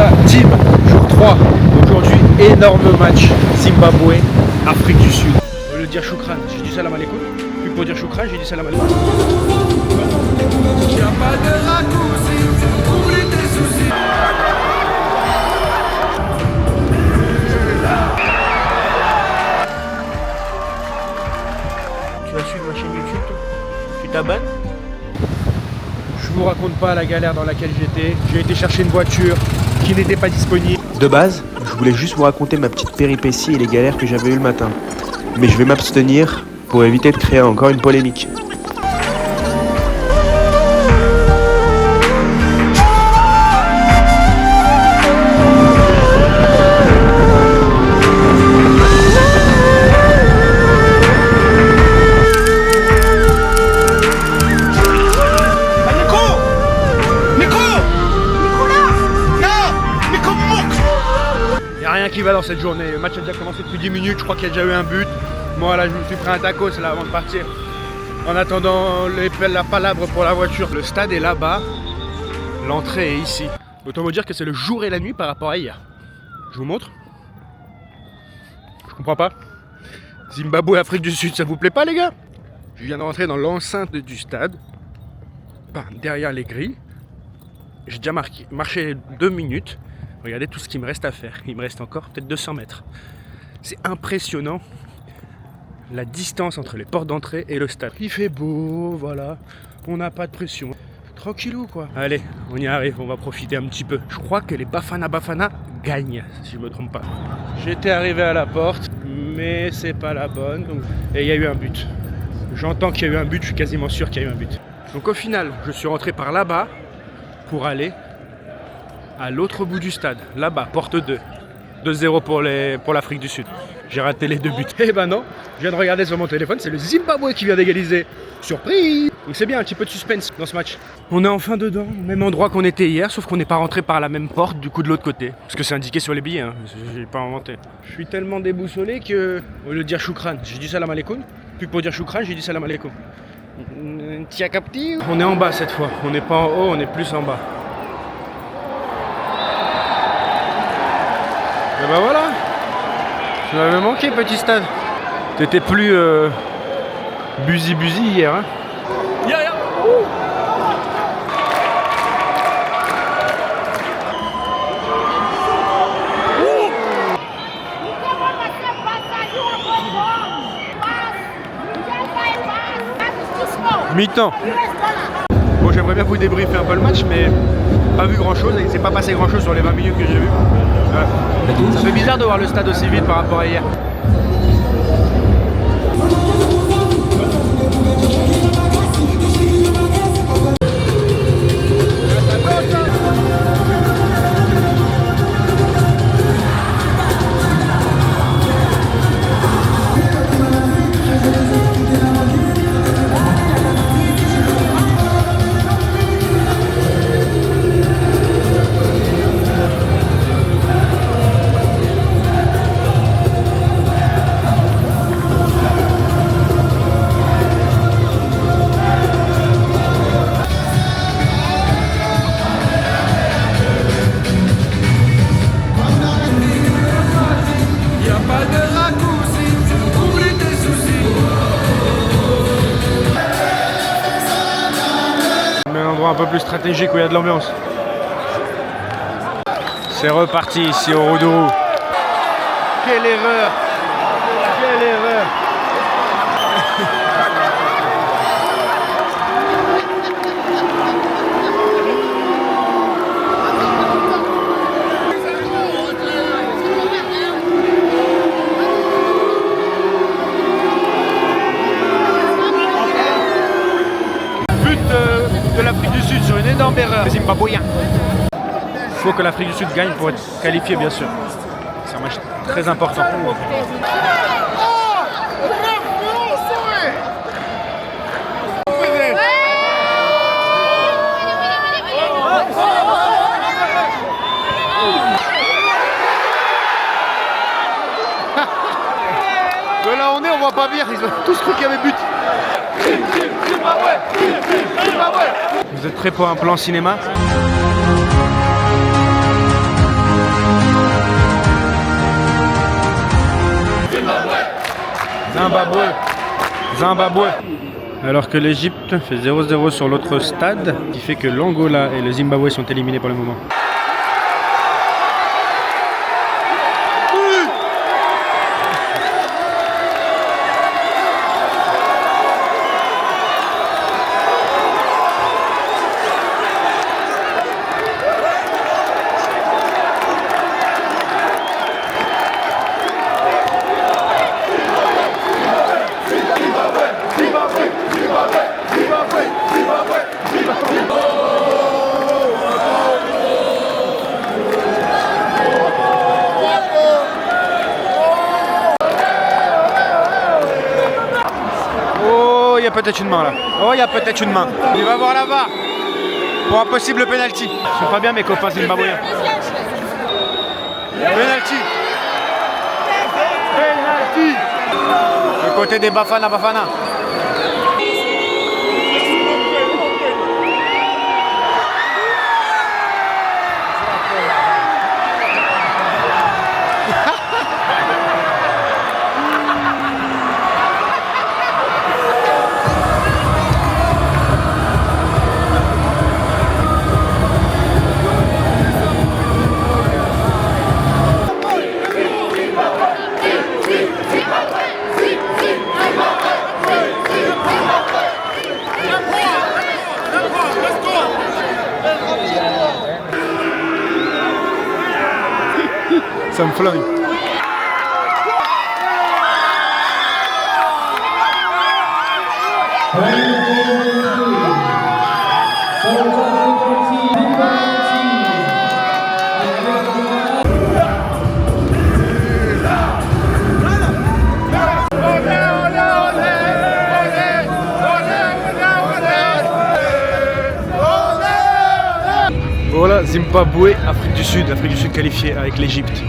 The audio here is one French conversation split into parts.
Voilà, team, jour 3. Aujourd'hui, énorme match. Zimbabwe, Afrique du Sud. Au lieu de dire choukran, j'ai dit salam alaikum. Puis pour dire choukran, j'ai dit salam alaikum. Y'a pas de raccourci, oublie tes soucis. Tu vas suivre ma chaîne YouTube, toi? Tu t'abonnes? Je vous raconte pas la galère dans laquelle j'étais. J'ai été chercher une voiture qui n'était pas disponible. De base, je voulais juste vous raconter ma petite péripétie et les galères que j'avais eues le matin. Mais je vais m'abstenir pour éviter de créer encore une polémique. Qui va dans cette journée. Le match a déjà commencé depuis 10 minutes, je crois qu'il y a déjà eu un but. Moi là je me suis pris un tacos là avant de partir. En attendant la palabre pour la voiture. Le stade est là-bas, l'entrée est ici. Autant vous dire que c'est le jour et la nuit par rapport à hier. Je vous montre. Je comprends pas. Zimbabwe, Afrique du Sud, ça vous plaît pas les gars? Je viens de rentrer dans l'enceinte du stade, derrière les grilles. J'ai déjà marché 2 minutes. Regardez tout ce qu'il me reste à faire. Il me reste encore peut-être 200 mètres. C'est impressionnant la distance entre les portes d'entrée et le stade. Il fait beau, voilà. On n'a pas de pression. Tranquillou quoi. Allez, on y arrive, on va profiter un petit peu. Je crois que les Bafana gagnent, si je me trompe pas. J'étais arrivé à la porte, mais c'est pas la bonne. Et il y a eu un but. J'entends qu'il y a eu un but, je suis quasiment sûr qu'il y a eu un but. Donc au final, je suis rentré par là-bas pour aller à l'autre bout du stade, là-bas, porte 2. 2-0 pour l'Afrique du Sud. J'ai raté les 2 buts. Eh ben non, je viens de regarder sur mon téléphone, c'est le Zimbabwe qui vient d'égaliser. Surprise! Donc c'est bien, un petit peu de suspense dans ce match. On est enfin dedans, au même endroit qu'on était hier, sauf qu'on n'est pas rentré par la même porte, du coup de l'autre côté. Parce que c'est indiqué sur les billets, hein. J'ai pas inventé. Je suis tellement déboussolé que, au lieu de dire choukran, j'ai dit salam alaikum. Puis pour dire choukran, j'ai dit salam alaikum. T'y as capté? On est en bas cette fois, on n'est pas en haut, on est plus en bas. Et bah voilà, tu m'avais manqué petit stade. T'étais plus busy hier hein. Mi-temps. Bon, j'aimerais bien vous débriefer un peu le match, mais pas vu grand chose, il s'est pas passé grand chose sur les 20 minutes que j'ai vu. Ouais. Ça fait bizarre de voir le stade aussi vite par rapport à hier. Un peu plus stratégique où il y a de l'ambiance. C'est reparti ici au Roudourou. Quelle erreur! Quelle erreur! De l'Afrique du Sud sur une énorme erreur zimbabwéen. Il faut que l'Afrique du Sud gagne pour être qualifié bien sûr. C'est un match très important. De là on est, on voit pas bien, ils ont tous cru qu'il y avait but. Vous êtes prêts pour un plan cinéma? Zimbabwe. Alors que l'Égypte fait 0-0 sur l'autre stade, qui fait que l'Angola et le Zimbabwe sont éliminés pour le moment. Oh, il y a peut-être une main là. Oh, il y a peut-être une main. Il va voir la VAR pour un possible penalty. Ils sont pas bien mes copains zimbabwéens. Penalty. Penalty. Le côté des Bafana Bafana. Ça me flingue. Voilà, Zimbabwe, Afrique du Sud qualifiée avec l'Égypte.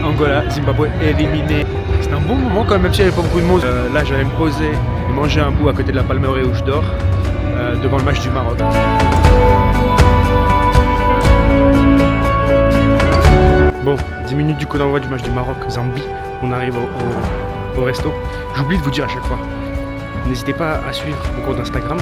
Angola, Zimbabwe éliminé. C'était un bon moment quand même si il n'y avait pas beaucoup de monde. Là j'allais me poser et manger un bout à côté de la Palmeraie où je dors, devant le match du Maroc. Bon, 10 minutes du coup d'envoi du match du Maroc-Zambie. On arrive au resto. J'oublie de vous dire à chaque fois, n'hésitez pas à suivre mon compte Instagram.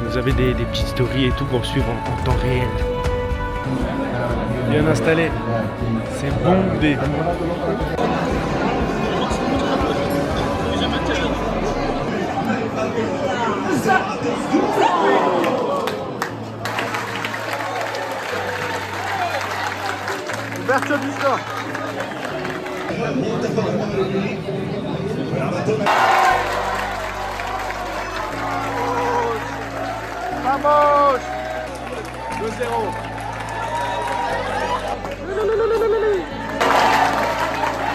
Vous avez des petites stories et tout pour suivre en temps réel. Bien installé, c'est bondé. Ouverture du score. Vamos 2-0.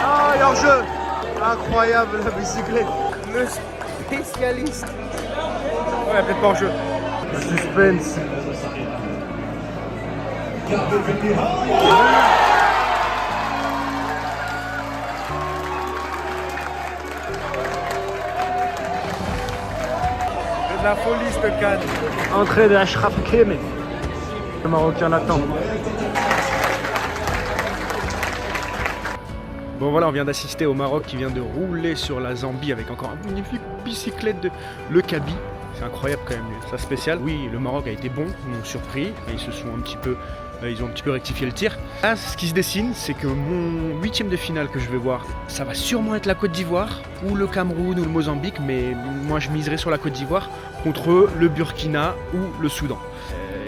Ah, et hors-jeu. Incroyable la bicyclette. Le spécialiste. Ouais, peut-être pas hors-jeu. Suspense. De la folie cette canne. Entrée de Achraf Hakimi. Le Marocain l'attend. Bon voilà, on vient d'assister au Maroc qui vient de rouler sur la Zambie avec encore une magnifique bicyclette de Le Kaby. C'est incroyable quand même, ça spécial. Oui, le Maroc a été bon, ils m'ont surpris et ils ont un petit peu rectifié le tir. Là, ce qui se dessine, c'est que mon 8e de finale que je vais voir, ça va sûrement être la Côte d'Ivoire ou le Cameroun ou le Mozambique, mais moi je miserai sur la Côte d'Ivoire contre le Burkina ou le Soudan.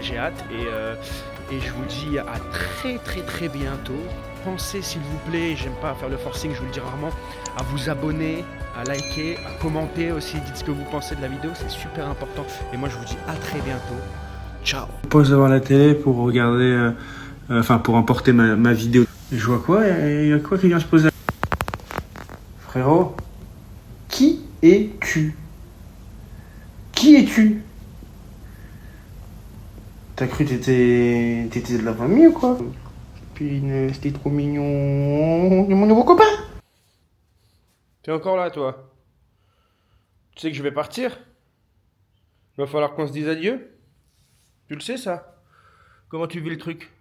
J'ai hâte et je vous dis à très bientôt. Pensez s'il vous plaît, j'aime pas faire le forcing, je vous le dis rarement, à vous abonner, à liker, à commenter aussi, dites ce que vous pensez de la vidéo, c'est super important. Et moi je vous dis à très bientôt. Ciao. Je pose devant la télé pour regarder, pour emporter ma vidéo. Et je vois quoi? Il y a quoi qui vient se poser? Frérot, qui es-tu? Qui es-tu? T'as cru que t'étais de la famille ou quoi? Puis c'était trop mignon. Mon nouveau copain. T'es encore là, toi? Tu sais que je vais partir? Il va falloir qu'on se dise adieu. Tu le sais, ça? Comment tu vis le truc?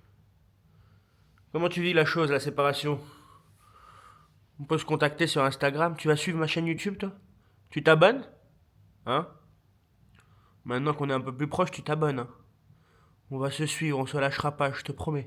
Comment tu vis la chose, la séparation? On peut se contacter sur Instagram. Tu vas suivre ma chaîne YouTube, toi? Tu t'abonnes? Hein? Maintenant qu'on est un peu plus proche, tu t'abonnes. Hein. On va se suivre, on se lâchera pas, je te promets.